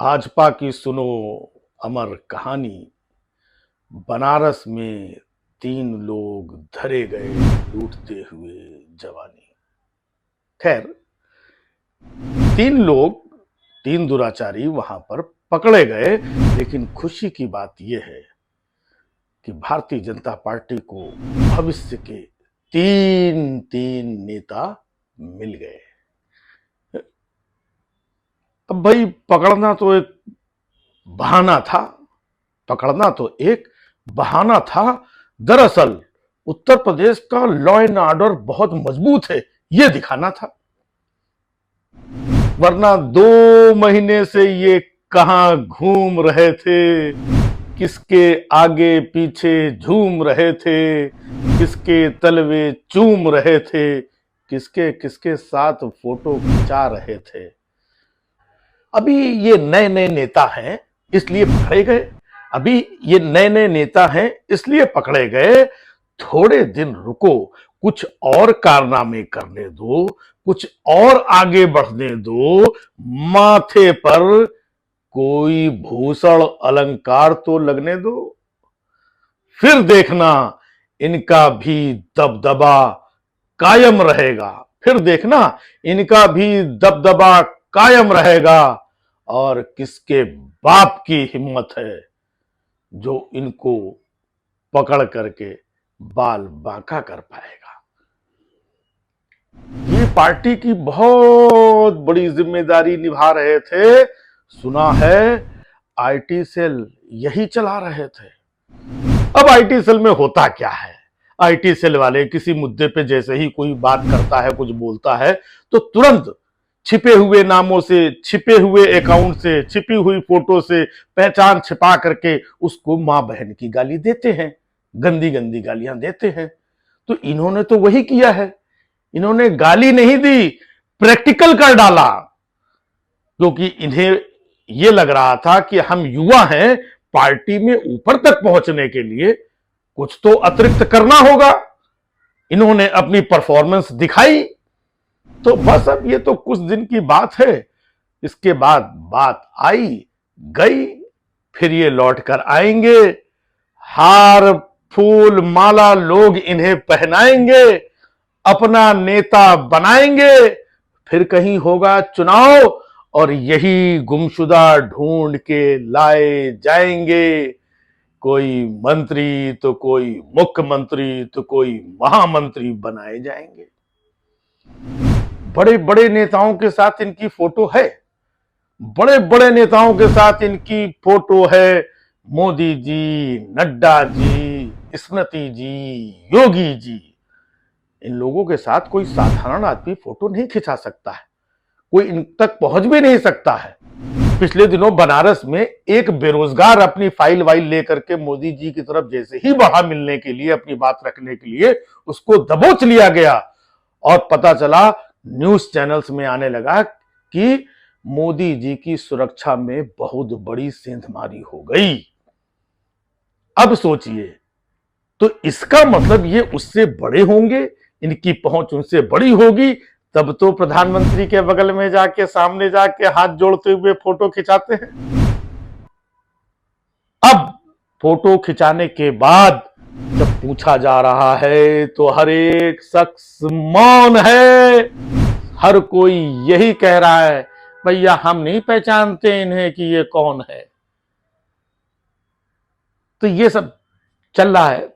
भाजपा की सुनो अमर कहानी। बनारस में 3 लोग धरे गए लूटते हुए जवानी। खैर, 3 लोग, 3 दुराचारी वहां पर पकड़े गए, लेकिन खुशी की बात यह है कि भारतीय जनता पार्टी को भविष्य के 3 नेता मिल गए। अब भाई, पकड़ना तो एक बहाना था। दरअसल उत्तर प्रदेश का लॉ एंड ऑर्डर बहुत मजबूत है, यह दिखाना था। वरना 2 महीने से ये कहां घूम रहे थे, किसके आगे पीछे झूम रहे थे, किसके तलवे चूम रहे थे, किसके किसके साथ फोटो खिंचा रहे थे। अभी ये नए नए नेता हैं इसलिए पकड़े गए। थोड़े दिन रुको, कुछ और कारनामे करने दो, कुछ और आगे बढ़ने दो, माथे पर कोई भूषण अलंकार तो लगने दो, फिर देखना इनका भी दबदबा कायम रहेगा। और किसके बाप की हिम्मत है जो इनको पकड़ करके बाल बांका कर पाएगा। ये पार्टी की बहुत बड़ी जिम्मेदारी निभा रहे थे। सुना है आईटी सेल यही चला रहे थे। अब आईटी सेल में होता क्या है, आईटी सेल वाले किसी मुद्दे पे जैसे ही कोई बात करता है, कुछ बोलता है, तो तुरंत छिपे हुए नामों से, छिपे हुए अकाउंट से, छिपी हुई फोटो से पहचान छिपा करके उसको मां बहन की गाली देते हैं, गंदी गंदी गालियां देते हैं। तो इन्होंने तो वही किया है। इन्होंने गाली नहीं दी, प्रैक्टिकल कर डाला, क्योंकि इन्हें यह लग रहा था कि हम युवा हैं, पार्टी में ऊपर तक पहुंचने के लिए कुछ तो अतिरिक्त करना होगा। इन्होंने अपनी परफॉर्मेंस दिखाई, तो बस अब ये तो कुछ दिन की बात है। इसके बाद बात आई गई, फिर ये लौट कर आएंगे, हार फूल माला लोग इन्हें पहनाएंगे, अपना नेता बनाएंगे, फिर कहीं होगा चुनाव और यही गुमशुदा ढूंढ के लाए जाएंगे। कोई मंत्री तो कोई मुख्यमंत्री तो कोई महामंत्री बनाए जाएंगे। बड़े बड़े नेताओं के साथ इनकी फोटो है, मोदी जी, नड्डा जी, स्मृति जी, योगी जी। इन लोगों के साथ कोई साधारण आदमी फोटो नहीं खिंचा सकता है, कोई इन तक पहुंच भी नहीं सकता है। पिछले दिनों बनारस में एक बेरोजगार अपनी फाइल वाइल लेकर के मोदी जी की तरफ जैसे ही बढ़ा मिलने के लिए, अपनी बात रखने के लिए, उसको दबोच लिया गया और पता चला, न्यूज चैनल्स में आने लगा कि मोदी जी की सुरक्षा में बहुत बड़ी सेंधमारी हो गई। अब सोचिए, तो इसका मतलब ये उससे बड़े होंगे, इनकी पहुंच उनसे बड़ी होगी, तब तो प्रधानमंत्री के बगल में जाके, सामने जाके हाथ जोड़ते हुए फोटो खिंचाते हैं। अब फोटो खिंचाने के बाद जब पूछा जा रहा है तो हर एक शख्स मौन है। हर कोई यही कह रहा है, भैया हम नहीं पहचानते इन्हें कि ये कौन है। तो ये सब चल रहा है।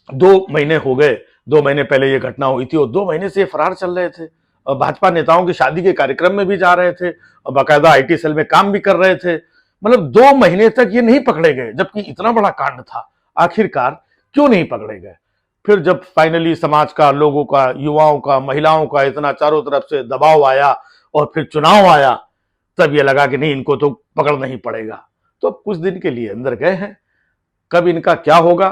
2 महीने हो गए, 2 महीने पहले ये घटना हुई थी और 2 महीने से फरार चल रहे थे और भाजपा नेताओं की शादी के कार्यक्रम में भी जा रहे थे और बाकायदा आईटी सेल में काम भी कर रहे थे। मतलब 2 महीने तक ये नहीं पकड़े गए, जबकि इतना बड़ा कांड था। आखिरकार क्यों नहीं पकड़े गए? फिर जब फाइनली समाज का, लोगों का, युवाओं का, महिलाओं का इतना चारों तरफ से दबाव आया और फिर चुनाव आया, तब ये लगा कि नहीं, इनको तो पकड़ना ही पड़ेगा। तो कुछ दिन के लिए अंदर गए हैं, कब इनका क्या होगा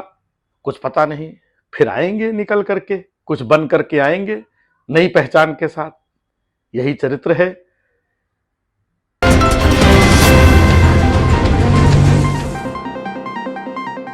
कुछ पता नहीं। फिर आएंगे निकल करके, कुछ बन करके आएंगे नई पहचान के साथ। यही चरित्र है